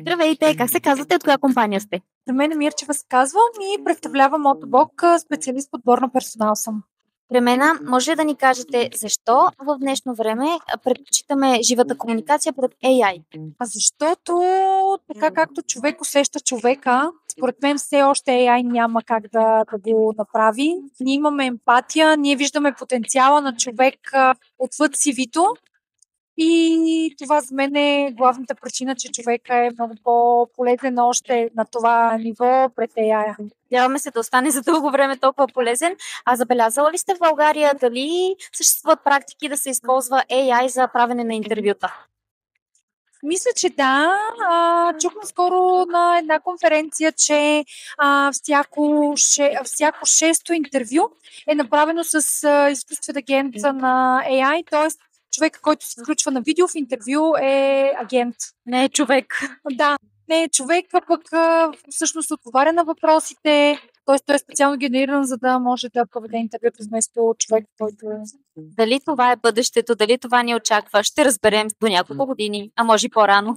Здравейте, как се казвате, от коя компания сте? За мен е Мирчева се казвам и представлявам Мотобок, специалист по отбор на персонал съм. Премена, може ли да ни кажете защо в днешно време предпочитаме живата комуникация пред AI? Защото така както човек усеща човека, според мен все още AI няма как да го направи. Ние имаме емпатия, ние виждаме потенциала на човек отвъд CV-то и това за мен е главната причина, че човека е много по-полезен още на това ниво пред AI. Надяваме се да остане за дълго време толкова полезен. А забелязала ли сте в България дали съществуват практики да се използва AI за правене на интервюта? Мисля, че да. Чухме скоро на една конференция, че всяко шесто интервю е направено с изкуствен агент на AI, т.е. човек, който се включва на видео в интервю е агент. Не е човек. Да, не е човек, а пък всъщност отговаря на въпросите, т.е. той е специално генериран, за да може да проведе интервюто вместо човек, който е. Дали това е бъдещето, дали това ни очаква, ще разберем до няколко години, а може и по-рано.